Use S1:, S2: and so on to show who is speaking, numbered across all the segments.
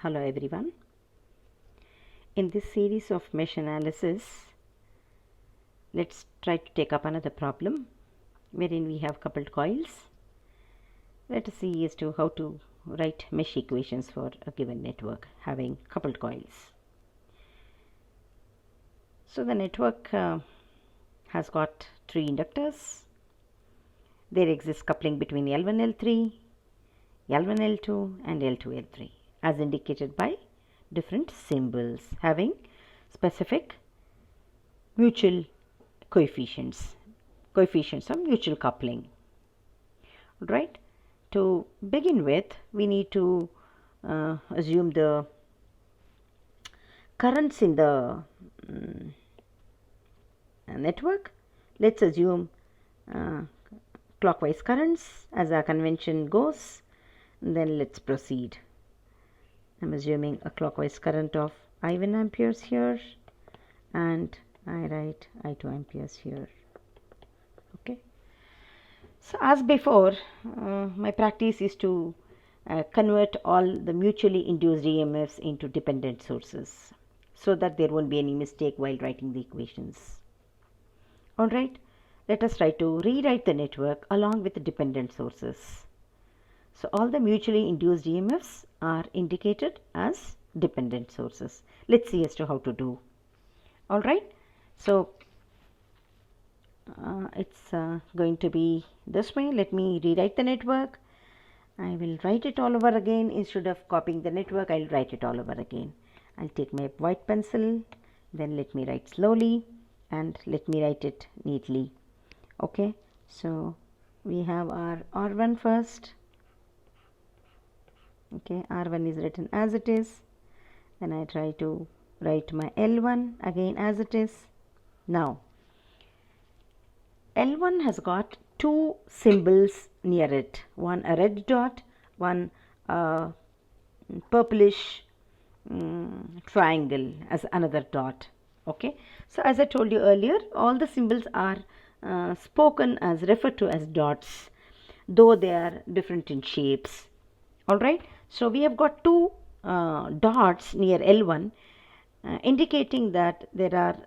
S1: Hello everyone. In this series of mesh analysis, let's try to take up another problem wherein we have coupled coils. Let us see as to how to write mesh equations for a given network having coupled coils. So the network has got three inductors. There exists coupling between L1, L3, L1, L2 and L2, L3 as indicated by different symbols having specific mutual coefficients of mutual coupling. Right? To begin with, we need to assume the currents in the network. Let's assume clockwise currents as our convention goes. And then let's proceed. I'm assuming a clockwise current of I1 amperes here, and I write I2 amperes here. Okay. So as before, my practice is to convert all the mutually induced EMFs into dependent sources so that there won't be any mistake while writing the equations. Alright, let us try to rewrite the network along with the dependent sources. So all the mutually induced EMFs are indicated as dependent sources. Let's see as to how to do. Alright, so it's going to be this way. Let me rewrite the network. I will write it all over again. Instead of copying the network, I'll write it all over again. I'll take my white pencil, then let me write slowly and let me write it neatly. Okay, so we have our R1 first. Okay, R1 is written as it is. Then I try to write my L1 again as it is. Now, L1 has got two symbols near it, one a red dot, one purplish triangle as another dot. Okay, so as I told you earlier, all the symbols are referred to as dots, though they are different in shapes. Alright, so we have got two dots near L1 indicating that there are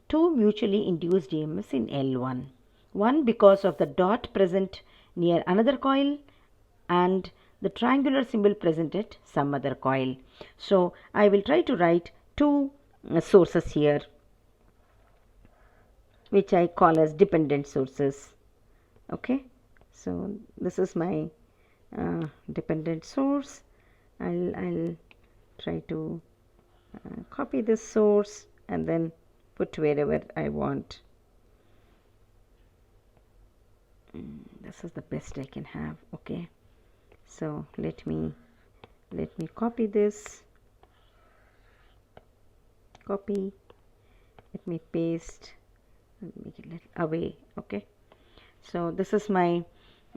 S1: two mutually induced EMFs in L1. One because of the dot present near another coil and the triangular symbol present at some other coil. So I will try to write two sources here which I call as dependent sources. Okay, so this is my dependent source. I'll try to copy this source and then put wherever I want. This is the best I can have. Okay, so let me copy this, copy, let me paste, make it a little away. Okay, so this is my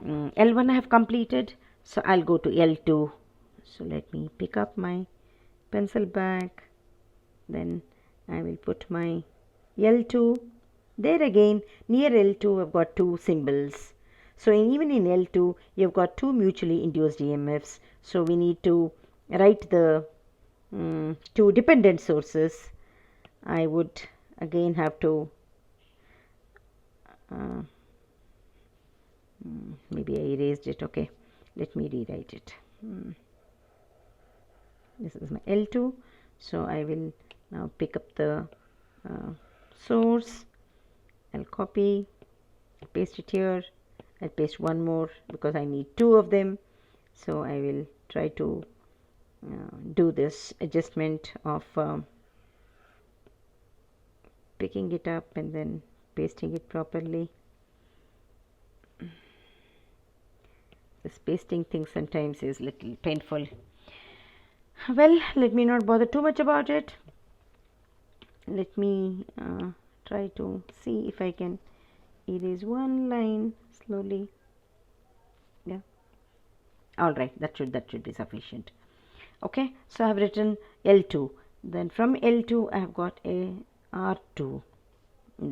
S1: L1 I have completed, so I'll go to L2. So let me pick up my pencil back, then I will put my L2. There again near L2 I've got two symbols. So even in L2 you've got two mutually induced EMFs. So we need to write the two dependent sources. I would again have to maybe I erased it. Okay, let me rewrite it. This is my L2, so I will now pick up the source. I'll copy, I'll paste it here. I'll paste one more because I need two of them. So I will try to do this adjustment of picking it up and then pasting it properly. This pasting thing sometimes is a little painful. Well, let me not bother too much about it. Let me try to see if I can erase one line slowly. Yeah, all right, that should be sufficient. Okay, so I have written L2, then from L2 I have got a R2.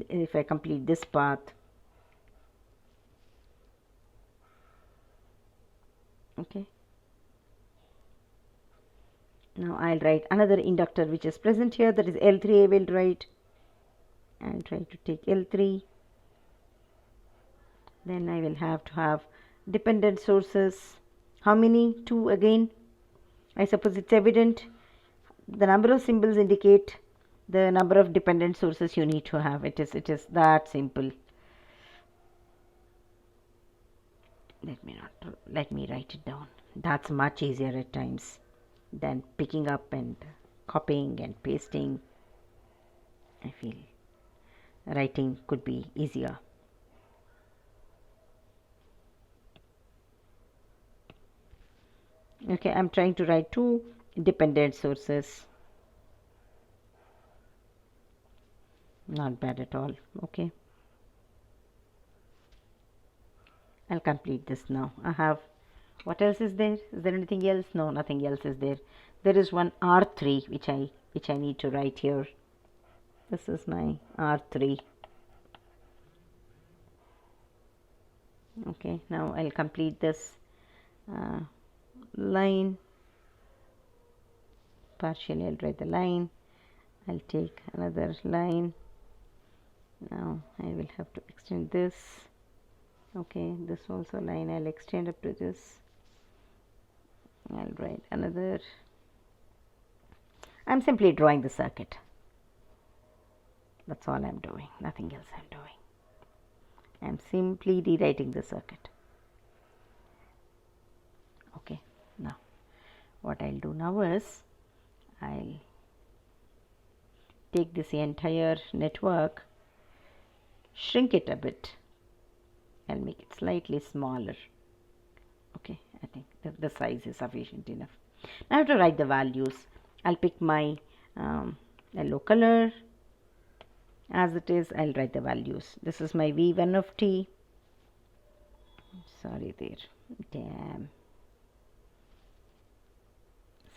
S1: If I complete this path, okay, Now I'll write another inductor which is present here, that is L3 I will write, and try to take L3. Then I will have to have dependent sources. How many? 2 again. I suppose it's evident. The number of symbols indicate the number of dependent sources you need to have. It is that simple. Let me write it down. That's much easier at times than picking up and copying and pasting. I feel writing could be easier. Okay, I'm trying to write 2 dependent sources. Not bad at all. Okay, I'll complete this now. I have, what else is there? Is there anything else? No, nothing else is there. There is one R3 which I need to write here. This is my R3. Okay, now I'll complete this line. Partially I'll write the line. I'll take another line. Now I will have to extend this. Okay, this also line I'll extend up to this. I'll write another. I'm simply drawing the circuit. That's all I'm doing, nothing else I'm doing. I'm simply rewriting the circuit. Okay, now what I'll do now is I'll take this entire network, shrink it a bit, and make it slightly smaller. Okay, I think the size is sufficient enough. Now I have to write the values. I'll pick my yellow color. As it is, I'll write the values. This is my V1 of t. Sorry there. Damn.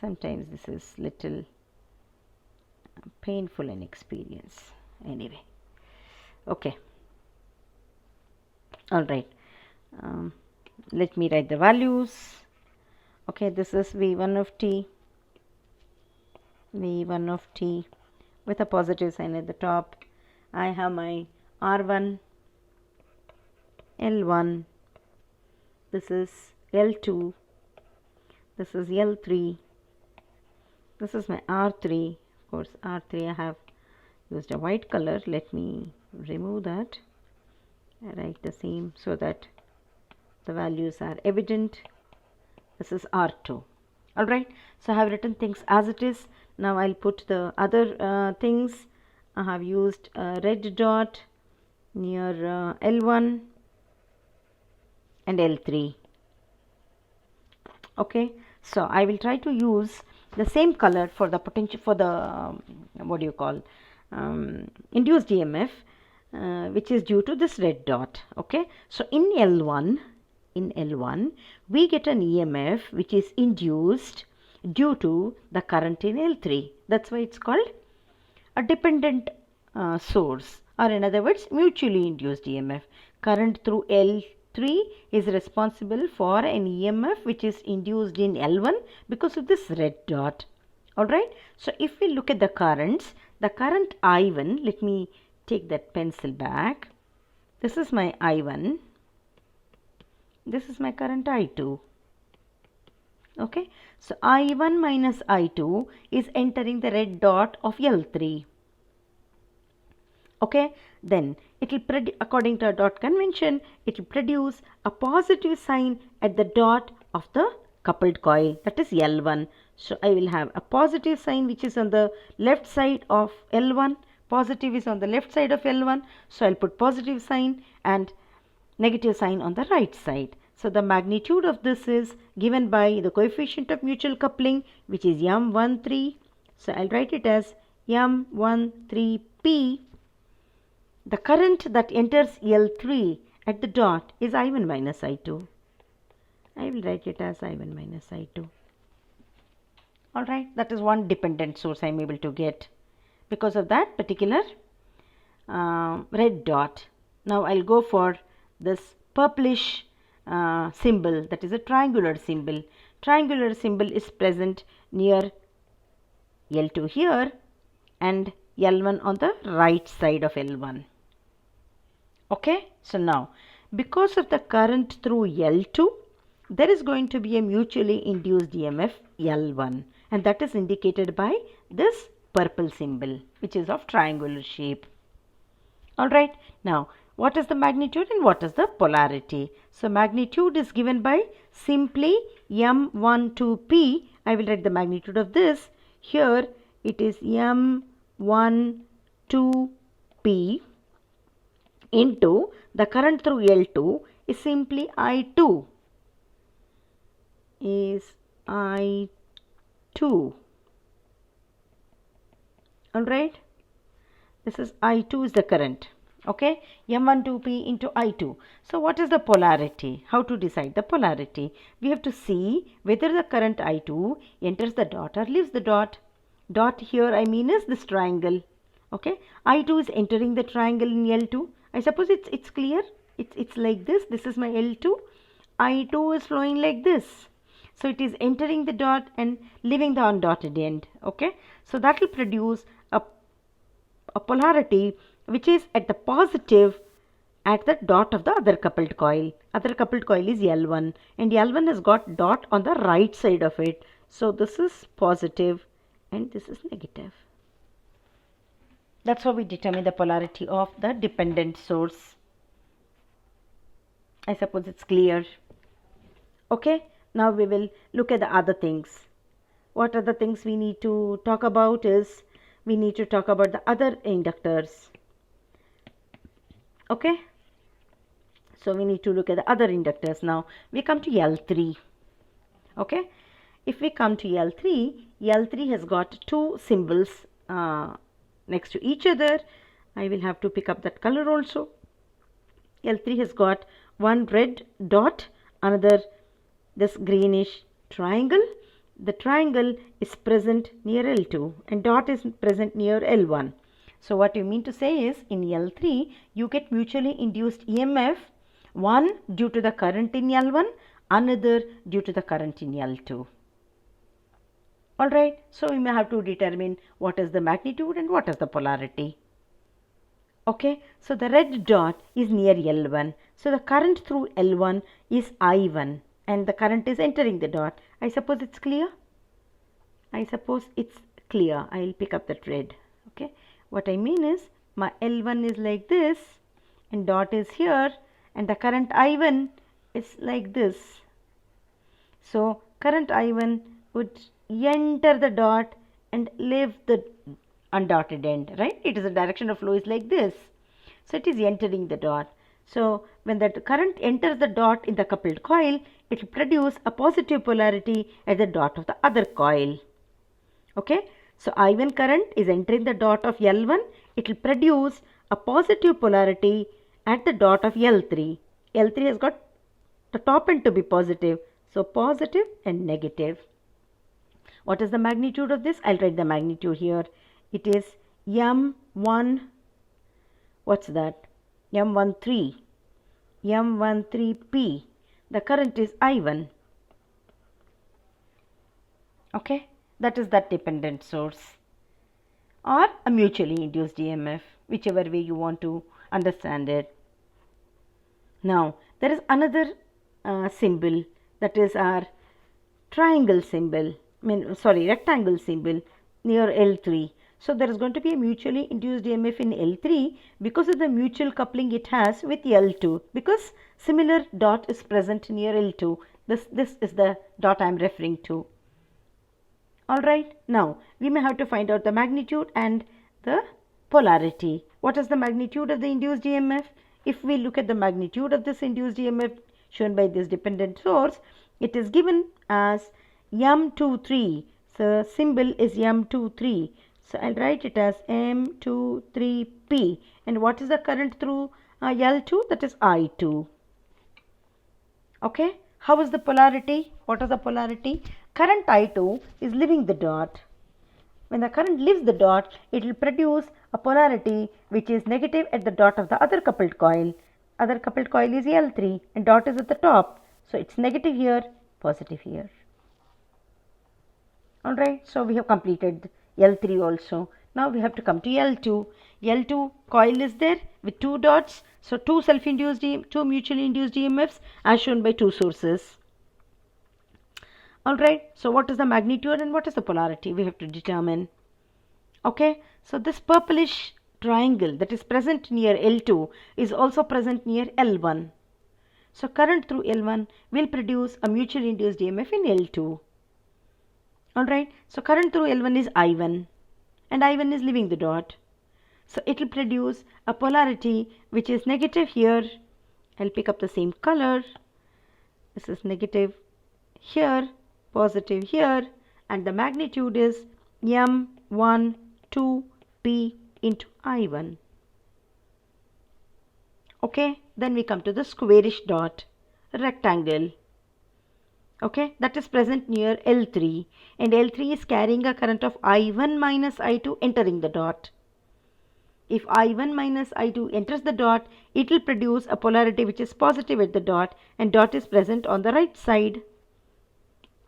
S1: Sometimes this is little painful in experience. Anyway. Okay. Alright. Let me write the values. Okay, this is V1 of t. V1 of t with a positive sign at the top. I have my R1, L1, this is L2, this is L3, this is my R3. Of course, R3 I have used a white color. Let me remove that. I write the same so that the values are evident. This is R2. Alright, so I have written things as it is. Now I'll put the other things. I have used a red dot near L1 and L3. Okay, so I will try to use the same color for the potential, for the what do you call, induced EMF, which is due to this red dot. Okay, so in L1 we get an EMF which is induced due to the current in L3. That's why it's called a dependent source, or in other words, mutually induced EMF. Current through L3 is responsible for an EMF which is induced in L1 because of this red dot. Alright, so if we look at the currents, the current I1, let me take that pencil back. This is my I1. This is my current I2. Okay, so I1 minus I2 is entering the red dot of L3. Okay, then it will according to a dot convention, it will produce a positive sign at the dot of the coupled coil, that is L1. So I will have a positive sign which is on the left side of L1. Positive is on the left side of L1. So I'll put positive sign and negative sign on the right side. So the magnitude of this is given by the coefficient of mutual coupling, which is M13. So I'll write it as M13P. The current that enters L3 at the dot is I1 minus I2. I will write it as I1 minus I2. Alright, that is one dependent source I am able to get because of that particular red dot. Now I'll go for this purplish symbol, that is a triangular symbol. Triangular symbol is present near L2 here and L1 on the right side of L1. Okay, so now because of the current through L2, there is going to be a mutually induced EMF L1, and that is indicated by this purple symbol, which is of triangular shape. Alright, now what is the magnitude and what is the polarity? So magnitude is given by simply M12P. I will write the magnitude of this. Here it is M12P into the current through L2 is simply I2. Alright, this is I2 is the current. Okay, M12P into I2. So what is the polarity? How to decide the polarity? We have to see whether the current I2 enters the dot or leaves the dot. Dot here I mean is this triangle. Okay, I2 is entering the triangle in L2. I suppose it's clear. It's like this. This is my L2. I2 is flowing like this. So it is entering the dot and leaving the undotted end. Okay, so that will produce a polarity which is at the positive at the dot of the other coupled coil. Other coupled coil is L1 and L1 has got dot on the right side of it. So this is positive and this is negative. That's how we determine the polarity of the dependent source. I suppose it's clear. Okay, now we will look at the other things. What other things we need to talk about is we need to talk about the other inductors. Okay, so we need to look at the other inductors. Now we come to L3. Okay, if we come to L3, L3 has got two symbols next to each other. I will have to pick up that color also. L3 has got one red dot, another this greenish triangle. The triangle is present near L2 and dot is present near L1. So what you mean to say is in L3 you get mutually induced EMF, one due to the current in L1, another due to the current in L2. Alright, so we may have to determine what is the magnitude and what is the polarity. Okay, so the red dot is near L1. So the current through L1 is I1 and the current is entering the dot. I suppose it's clear. I suppose it's clear. I will pick up that red. Okay, what I mean is my L1 is like this and dot is here and the current I1 is like this. So current I1 would enter the dot and leave the undotted end, right? It is the direction of flow is like this. So it is entering the dot. So when that current enters the dot in the coupled coil, it will produce a positive polarity at the dot of the other coil. Okay, so I1 current is entering the dot of L1. It will produce a positive polarity at the dot of L3. L3 has got the top end to be positive. So positive and negative. What is the magnitude of this? I'll write the magnitude here. It is M1, what's that? M13, M13P. The current is I1. Okay, that is that dependent source or a mutually induced EMF, whichever way you want to understand it. Now, there is another symbol, that is our triangle symbol, rectangle symbol near L3. So there is going to be a mutually induced EMF in L3 because of the mutual coupling it has with L2, because similar dot is present near L2. This is the dot I am referring to. Alright, now we may have to find out the magnitude and the polarity. What is the magnitude of the induced EMF? If we look at the magnitude of this induced EMF shown by this dependent source, it is given as M23. So symbol is M23. So I'll write it as M23P. And what is the current through L2? That is I2. Okay. How is the polarity? What is the polarity? Current I2 is leaving the dot. When the current leaves the dot, it will produce a polarity which is negative at the dot of the other coupled coil. Other coupled coil is L3 and dot is at the top. So it's negative here, positive here. Alright, so we have completed L3 also. Now we have to come to L2. L2 coil is there with 2 dots. So two mutually induced EMFs as shown by 2 sources. Alright, so what is the magnitude and what is the polarity? We have to determine. Okay, so this purplish triangle that is present near L2 is also present near L1. So current through L1 will produce a mutually induced EMF in L2. Alright, so current through L1 is I1 and I1 is leaving the dot. So it will produce a polarity which is negative here. I'll pick up the same color. This is negative here, positive here, and the magnitude is M1, 2, P into I1. Okay, then we come to the squarish dot, rectangle. Okay, that is present near L3, and L3 is carrying a current of I1 minus I2 entering the dot. If I1 minus I2 enters the dot, it will produce a polarity which is positive at the dot, and dot is present on the right side.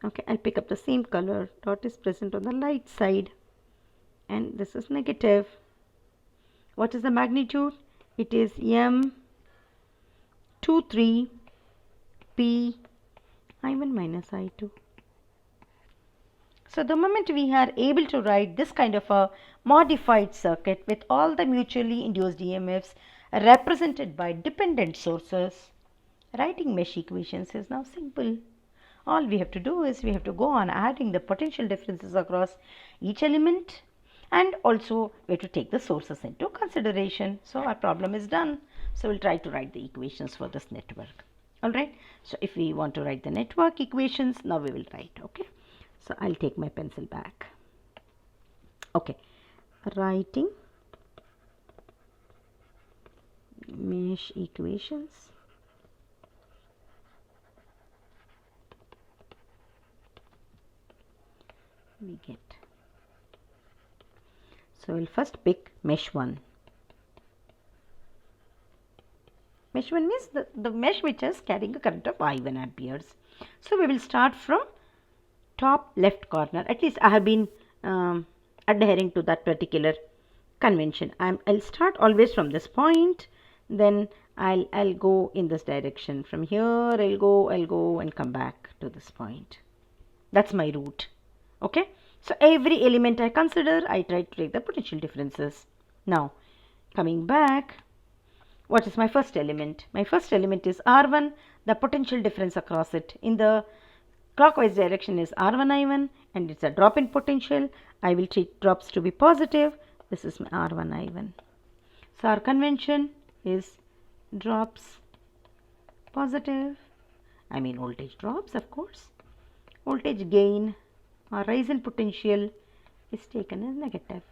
S1: Okay, I'll pick up the same color. Dot is present on the right side, and this is negative. What is the magnitude? It is M 23 P I1 minus I2. So the moment we are able to write this kind of a modified circuit with all the mutually induced EMFs represented by dependent sources, writing mesh equations is now simple. All we have to do is we have to go on adding the potential differences across each element, and also we have to take the sources into consideration. So our problem is done. So we'll try to write the equations for this network. Alright, so if we want to write the network equations, now we will write. Okay, so I'll take my pencil back. Okay, writing mesh equations. We get. So we'll first pick mesh 1. Mesh 1 means the mesh which is carrying a current of I1 amperes. So we will start from top left corner. At least I have been adhering to that particular convention. I'll start always from this point, then I'll go in this direction. From here I'll go and come back to this point. That's my route. Okay, so every element I consider, I try to take the potential differences. Now coming back, what is my first element? My first element is R1. The potential difference across it in the clockwise direction is R1I1, and it's a drop in potential. I will treat drops to be positive. This is my R1I1. So our convention is drops positive. I mean voltage drops, of course. Voltage gain or rise in potential is taken as negative.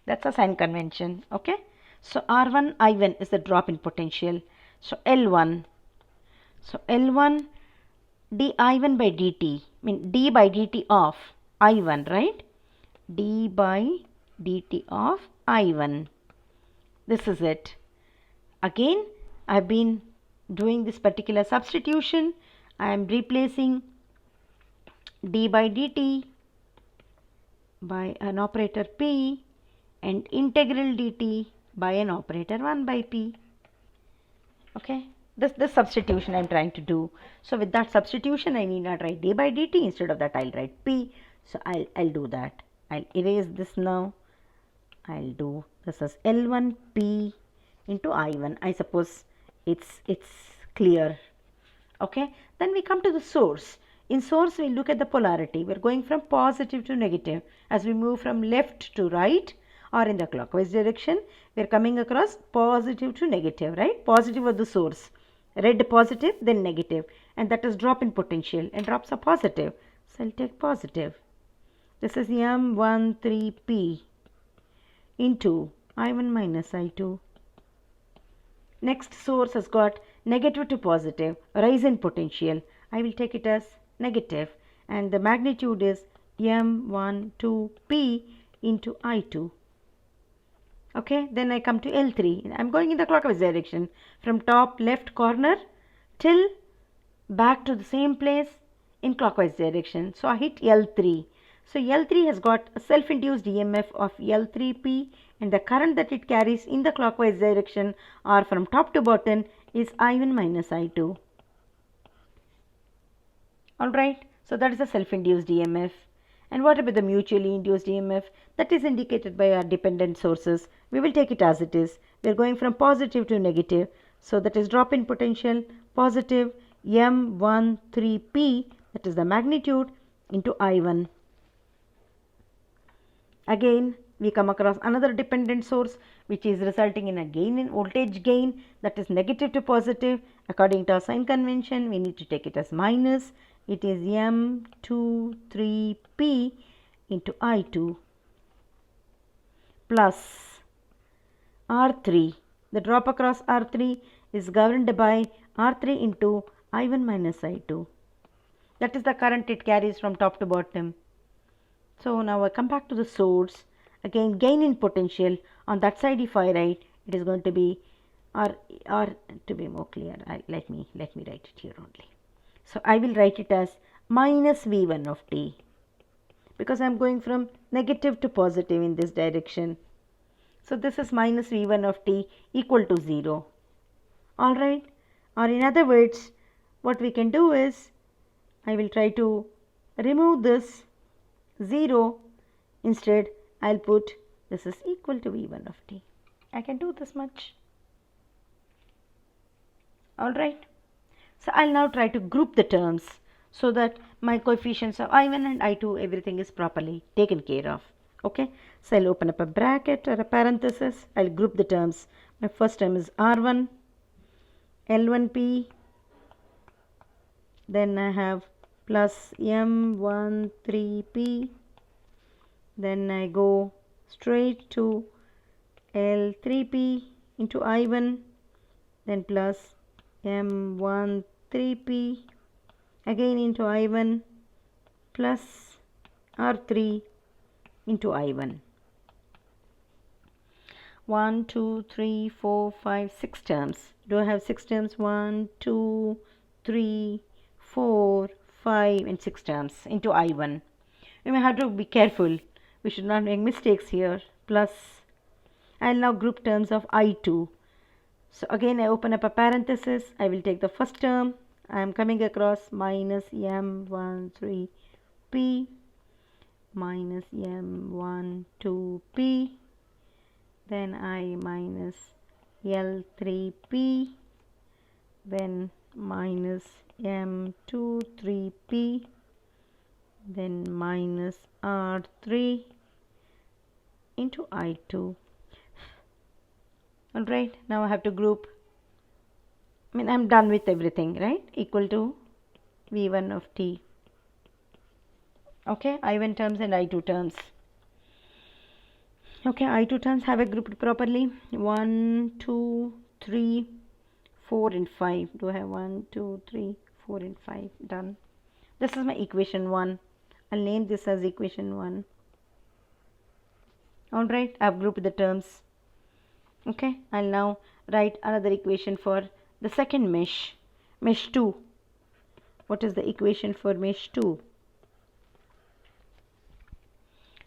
S1: That's a sign convention. Okay, so R1 I1 is the drop in potential. So L1 d I1 by dt, mean d by dt of I1, right? D by dt of I1. This is it. Again I have been doing this particular substitution. I am replacing d by dt by an operator p and integral dt by an operator 1 by p. Okay, this substitution I am trying to do. So with that substitution I need not write d by dt. Instead of that I'll write p. So I'll do that. I'll erase this now. I'll do this as L1 p into I1. I suppose it's clear. Okay, then we come to the source. In source we look at the polarity. We're going from positive to negative. As we move from left to right or in the clockwise direction, we're coming across positive to negative, right? Positive of the source, red positive, then negative, and that is drop in potential, and drops are positive. So I'll take positive. This is M13P into I1 minus I2. Next source has got negative to positive, rise in potential. I will take it as negative, and the magnitude is M12P into I2. Okay, then I come to L3. I'm going in the clockwise direction from top left corner till back to the same place in clockwise direction. So I hit L3. So L3 has got a self-induced EMF of L3P, and the current that it carries in the clockwise direction or from top to bottom is I1 minus I2. Alright, so that is a self-induced EMF. And what about the mutually induced EMF? That is indicated by our dependent sources. We will take it as it is. We are going from positive to negative. So that is drop in potential, positive M13P, that is the magnitude, into I1. Again, we come across another dependent source which is resulting in a gain in voltage gain, that is negative to positive. According to our sign convention, we need to take it as minus. It is M23P into I2 plus R3. The drop across R3 is governed by R3 into I1 minus I2. That is the current it carries from top to bottom. So now I come back to the source. Again, gain in potential. On that side, if I write, it is going to be, or to be more clear, let me write it here only. So I will write it as minus V1 of t, because I am going from negative to positive in this direction. So this is minus V1 of t equal to 0. Alright, or in other words, what we can do is, I will try to remove this 0. Instead, I will put this is equal to V1 of t. I can do this much. Alright. So I will now try to group the terms so that my coefficients of I1 and I2, everything is properly taken care of. Okay. So I will open up a bracket or a parenthesis. I will group the terms. My first term is R1, L1P. Then I have plus M13P. Then I go straight to L3P into I1, then plus M13P again into I1 plus R3 into I1. 1, 2, 3, 4, 5, 6 terms. Do I have 6 terms? 1, 2, 3, 4, 5 and 6 terms into I1. We may have to be careful. We should not make mistakes here. Plus, I will now group terms of I2. So again I open up a parenthesis. I will take the first term. I am coming across minus M13P minus M12P. Then I minus L3P. Then minus M23P. Then minus R3 into I2. Alright, now I have to group. I am done with everything, right? Equal to V1 of t. Okay, I1 terms and I2 terms. Okay, I2 terms have I grouped properly. 1, 2, 3, 4 and 5. Do I have 1, 2, 3, 4 and 5? Done. This is my equation 1. I'll name this as equation 1. Alright, I've grouped the terms. Okay, I'll now write another equation for the second mesh, mesh 2. What is the equation for mesh 2?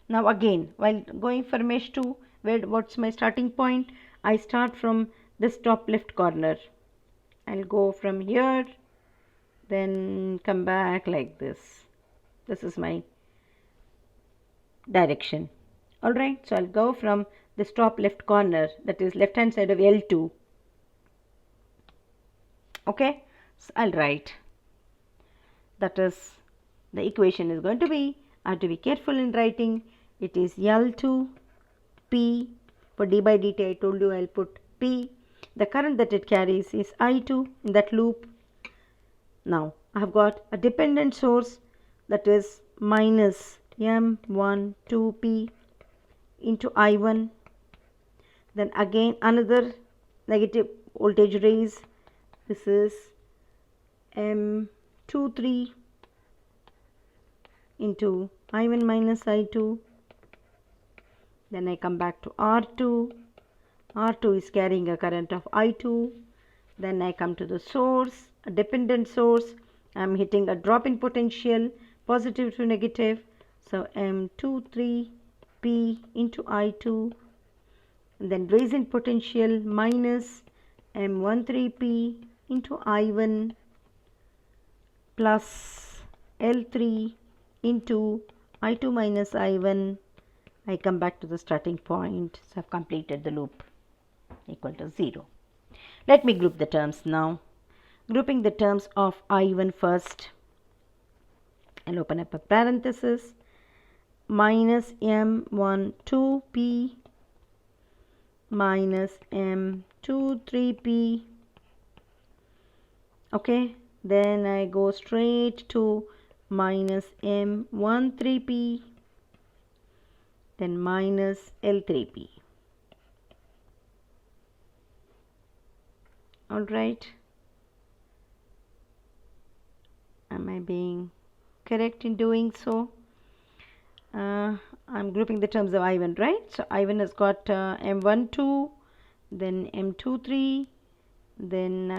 S1: Now again, while going for mesh 2, what's my starting point? I start from this top left corner. I'll go from here, then come back like this. This is my direction. Alright, so I'll go from this top left corner, that is left hand side of L2. Okay, so I'll write, that is, the equation is going to be, I have to be careful in writing, it is L2 P. For d by dt I told you I'll put P. The current that it carries is I2 in that loop. Now I have got a dependent source, that is minus M12P into I1. Then again another negative voltage raise. This is M23 into I1 minus I2. Then I come back to R2. R2 is carrying a current of I2. Then I come to the source, a dependent source. I am hitting a drop in potential, positive to negative. So M23P into I2, and then resonant potential minus M13P into I1 plus L3 into I2 minus I1. I come back to the starting point, so I have completed the loop equal to 0. Let me group the terms now. Grouping the terms of I1 first, I'll open up a parenthesis, minus M12P minus M23P. Okay, then I go straight to minus M13P, then minus L3P. All right. Am I being correct in doing so? I'm grouping the terms of I1, right? So I1 has got M12, then M23, then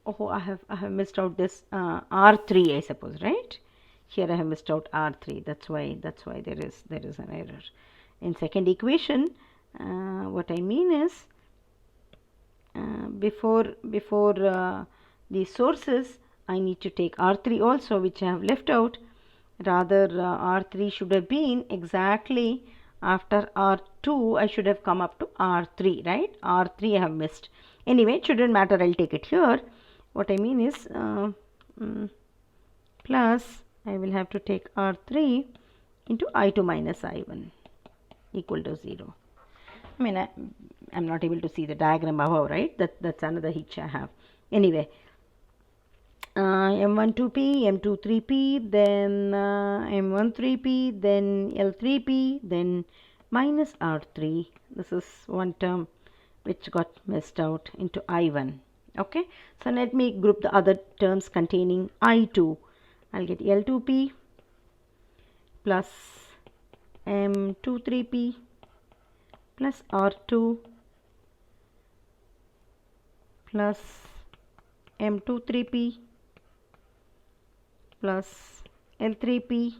S1: oh, I have missed out this R3, I suppose, right? Here I have missed out R3. That's why there is an error. In second equation, what I mean is before the sources, I need to take R3 also, which I have left out. Rather, R3 should have been exactly after R2. I should have come up to R3, right? R3 I have missed. Anyway, it shouldn't matter. I'll take it here. What I mean is plus I will have to take R3 into I2 minus I1 equal to 0. I mean, I'm not able to see the diagram above, right? That's another hitch I have. Anyway, M12P, M23P, then M13P, then L3P, then minus R3. This is one term which got missed out into I1. Okay, so let me group the other terms containing I2. I'll get L2P plus M23P plus R2 plus M23P plus L3P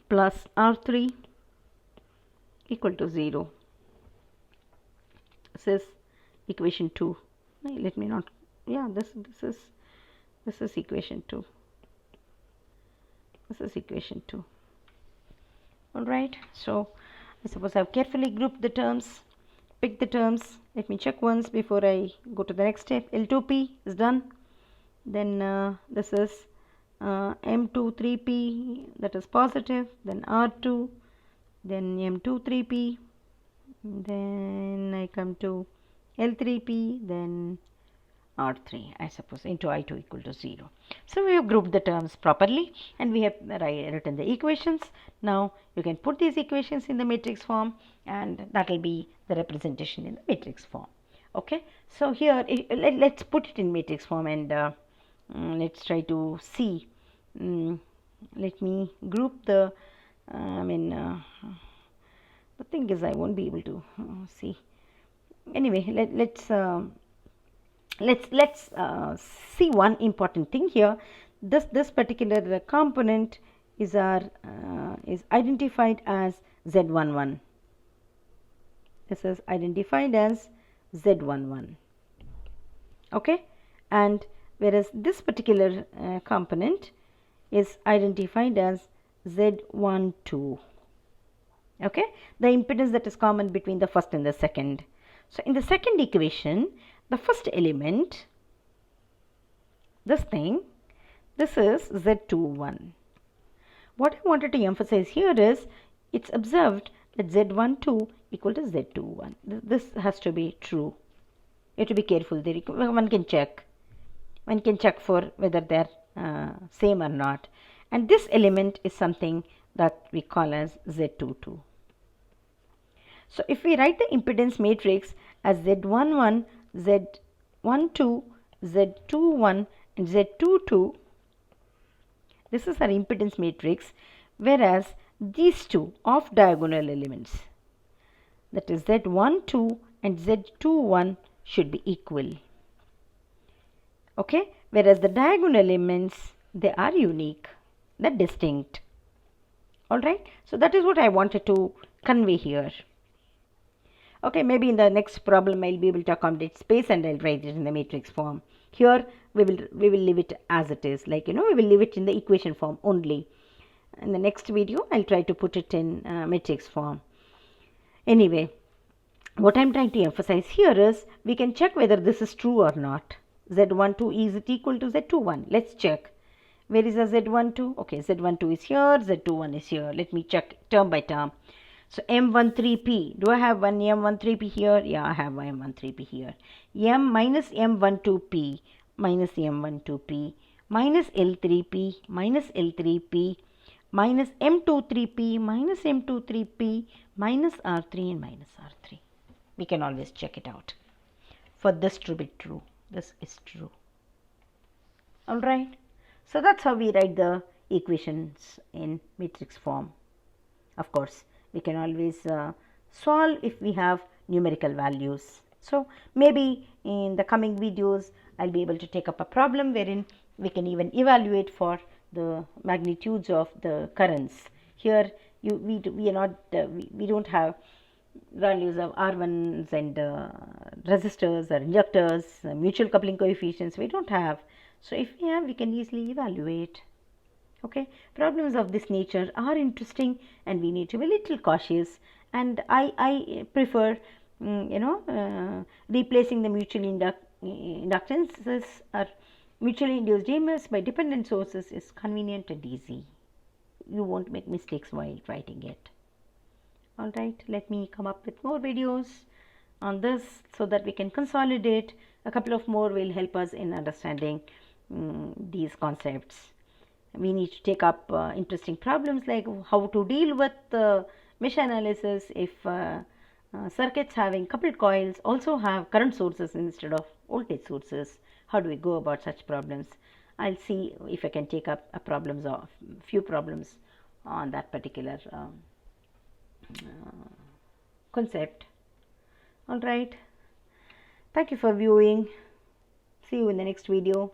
S1: plus R3 equal to 0. This is equation 2. Let me not, yeah, this is equation 2. This is equation 2. All right, so I suppose I have carefully grouped the terms, picked the terms. Let me check once before I go to the next step. L2P is done. Then this is M23P, that is positive, then R2, then M23P, then I come to L3P, then R3, I suppose, into I2 equal to 0. So we have grouped the terms properly and we have written the equations. Now you can put these equations in the matrix form and that will be the representation in the matrix form. Okay, so here let's put it in matrix form and let's try to see. Let me group the, the thing is I won't be able to see. Anyway, let's see one important thing here. This particular component is identified as Z11. This is identified as Z11. Okay, and whereas this particular component is identified as Z12. Okay, the impedance that is common between the first and the second. So in the second equation, the first element, this is Z21. What I wanted to emphasize here is it's observed that Z12 equal to Z21. This has to be true. You have to be careful there. One can check for whether they're same or not. And this element is something that we call as Z22. So if we write the impedance matrix as Z11, Z12, Z21 and Z22, This is our impedance matrix, whereas these two off diagonal elements, that is Z12 and Z21, should be equal. Okay, whereas the diagonal elements, they are unique, they're distinct. Alright, so that is what I wanted to convey here. Okay, maybe in the next problem I'll be able to accommodate space and I'll write it in the matrix form. Here we will leave it as it is, like we will leave it in the equation form only. In the next video I'll try to put it in matrix form. Anyway, what I'm trying to emphasize here is we can check whether this is true or not. Z12, is it equal to Z21? Let's check. Where is the Z12? Okay, Z12 is here, Z21 is here. Let me check term by term. So M13P, do I have one M13P here? Yeah, I have one M13P here. M minus M12P minus M12P minus L3P minus L3P minus M23P minus M23P minus R3 and minus R3. We can always check it out. For this to be true, this is true. Alright, so that's how we write the equations in matrix form. Of course, we can always solve if we have numerical values. So maybe in the coming videos I'll be able to take up a problem wherein we can even evaluate for the magnitudes of the currents. Here we don't have values of R1s and resistors or inductors, mutual coupling coefficients, we don't have. So if we have, we can easily evaluate. Okay, problems of this nature are interesting and we need to be a little cautious, and I prefer replacing the mutually inductances or mutually induced EMFs by dependent sources is convenient and easy. You won't make mistakes while writing it. Alright, let me come up with more videos on this so that we can consolidate. A couple of more will help us in understanding these concepts. We need to take up interesting problems like how to deal with mesh analysis if circuits having coupled coils also have current sources instead of voltage sources. How do we go about such problems? I'll see if I can take up a few problems on that particular concept. Alright, thank you for viewing. See you in the next video.